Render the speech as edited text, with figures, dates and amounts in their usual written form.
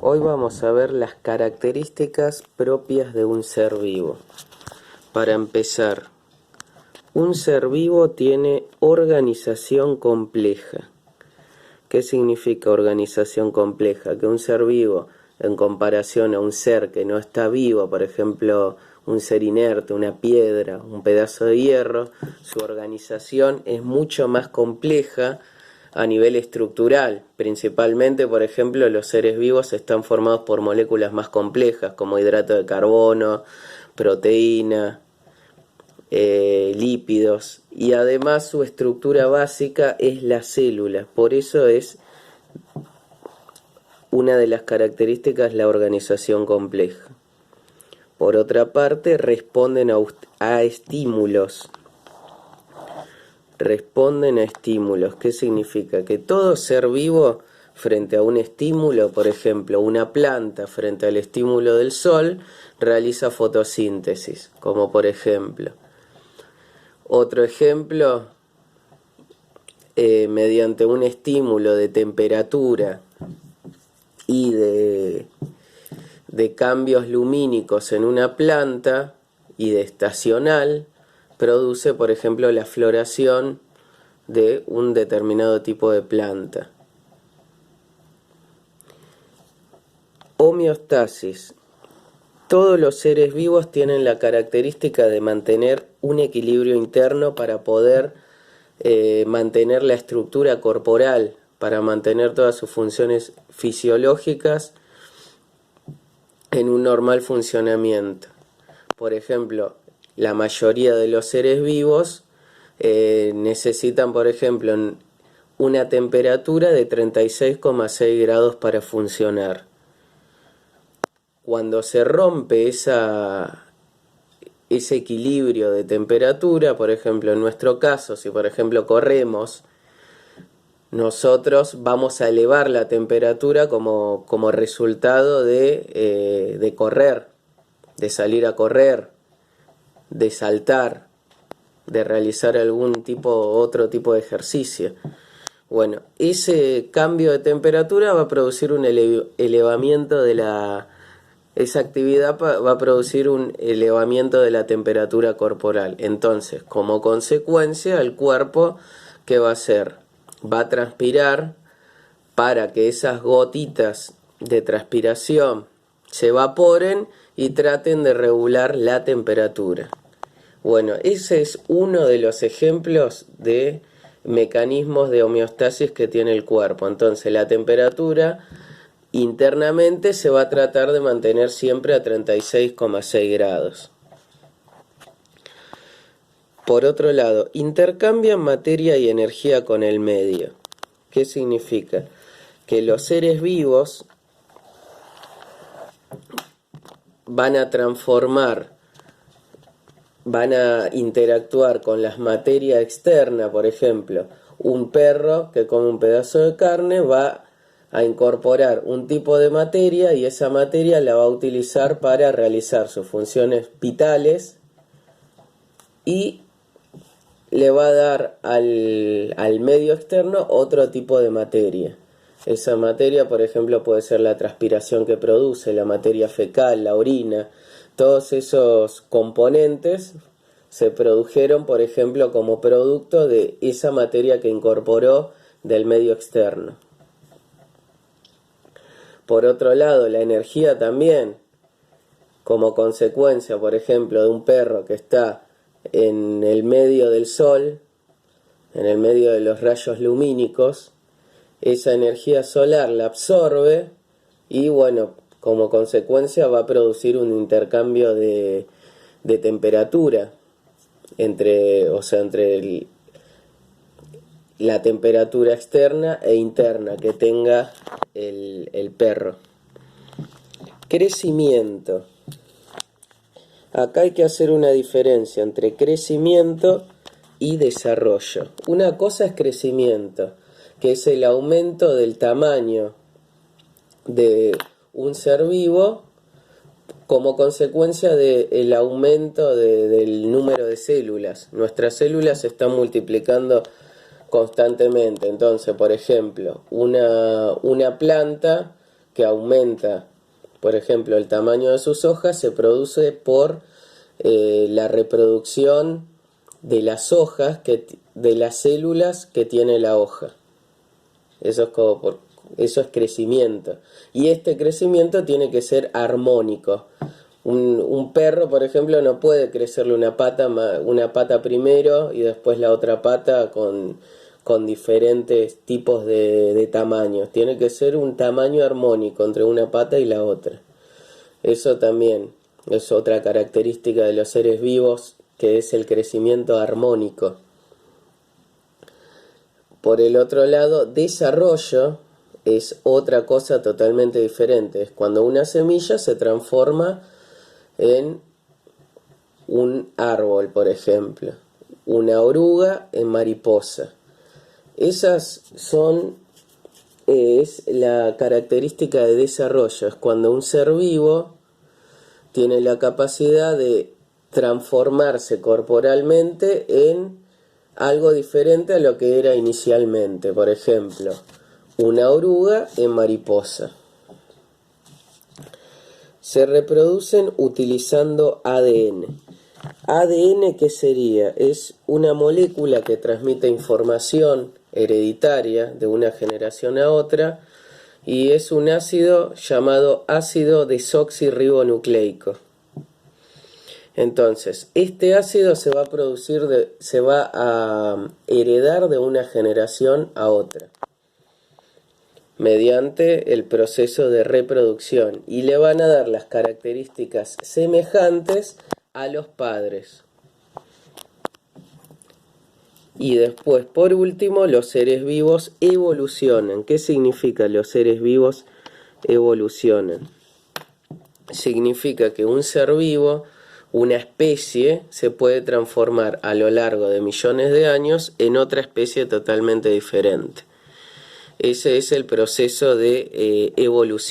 Hoy vamos a ver las características propias de un ser vivo. Para empezar, un ser vivo tiene organización compleja. ¿Qué significa organización compleja? Que un ser vivo, en comparación a un ser que no está vivo, por ejemplo, un ser inerte, una piedra, un pedazo de hierro, su organización es mucho más compleja a nivel estructural. Principalmente, por ejemplo, los seres vivos están formados por moléculas más complejas, como hidrato de carbono, proteína, lípidos, y además su estructura básica es la célula. Por eso es una de las características la organización compleja. Por otra parte, responden a estímulos. Responden a estímulos. ¿Qué significa? Que todo ser vivo frente a un estímulo, por ejemplo, una planta frente al estímulo del sol, realiza fotosíntesis, como por ejemplo. Otro ejemplo, mediante un estímulo de temperatura y de cambios lumínicos en una planta y de estacional, produce, por ejemplo, la floración de un determinado tipo de planta. Homeostasis. Todos los seres vivos tienen la característica de mantener un equilibrio interno para poder mantener la estructura corporal, para mantener todas sus funciones fisiológicas en un normal funcionamiento. Por ejemplo, la mayoría de los seres vivos necesitan, por ejemplo, una temperatura de 36,6 grados para funcionar. Cuando se rompe ese equilibrio de temperatura, por ejemplo, en nuestro caso, si por ejemplo corremos, nosotros vamos a elevar la temperatura como resultado de correr, de salir a correr, de saltar, de realizar otro tipo de ejercicio. Bueno, ese cambio de temperatura va a producir un elevamiento de esa actividad va a producir un elevamiento de la temperatura corporal. Entonces, como consecuencia, el cuerpo, ¿qué va a hacer? Va a transpirar para que esas gotitas de transpiración se evaporen y traten de regular la temperatura. Bueno, ese es uno de los ejemplos de mecanismos de homeostasis que tiene el cuerpo. Entonces, la temperatura internamente se va a tratar de mantener siempre a 36,6 grados. Por otro lado, intercambian materia y energía con el medio. ¿Qué significa? Que los seres vivos van a interactuar con la materia externa. Por ejemplo, un perro que come un pedazo de carne va a incorporar un tipo de materia y esa materia la va a utilizar para realizar sus funciones vitales y le va a dar al medio externo otro tipo de materia. Esa materia, por ejemplo, puede ser la transpiración que produce, la materia fecal, la orina. Todos esos componentes se produjeron, por ejemplo, como producto de esa materia que incorporó del medio externo. Por otro lado, la energía también, como consecuencia, por ejemplo, de un perro que está en el medio del sol, en el medio de los rayos lumínicos, esa energía solar la absorbe y, bueno, como consecuencia va a producir un intercambio de temperatura entre la temperatura externa e interna que tenga el perro. Crecimiento. Acá hay que hacer una diferencia entre crecimiento y desarrollo. Una cosa es crecimiento, que es el aumento del tamaño de un ser vivo como consecuencia del aumento del número de células. Nuestras células se están multiplicando constantemente. Entonces, por ejemplo, una planta que aumenta, por ejemplo, el tamaño de sus hojas, se produce por la reproducción de las hojas, de las células que tiene la hoja. Eso es crecimiento. Y este crecimiento tiene que ser armónico. Un perro, por ejemplo, no puede crecerle una pata primero y después la otra pata con diferentes tipos de tamaños. Tiene que ser un tamaño armónico entre una pata y la otra. Eso también es otra característica de los seres vivos, que es el crecimiento armónico. Por el otro lado, desarrollo es otra cosa totalmente diferente. Es cuando una semilla se transforma en un árbol, por ejemplo, una oruga en mariposa. Esas es la característica de desarrollo, es cuando un ser vivo tiene la capacidad de transformarse corporalmente en algo diferente a lo que era inicialmente. Por ejemplo, una oruga en mariposa. Se reproducen utilizando ADN. ADN, ¿qué sería? Es una molécula que transmite información hereditaria de una generación a otra y es un ácido llamado ácido desoxirribonucleico. Entonces, este ácido se va a heredar de una generación a otra mediante el proceso de reproducción y le van a dar las características semejantes a los padres. Y después, por último, los seres vivos evolucionan. ¿Qué significa los seres vivos evolucionan? Significa que un ser vivo, una especie, se puede transformar a lo largo de millones de años en otra especie totalmente diferente. Ese es el proceso de evolución.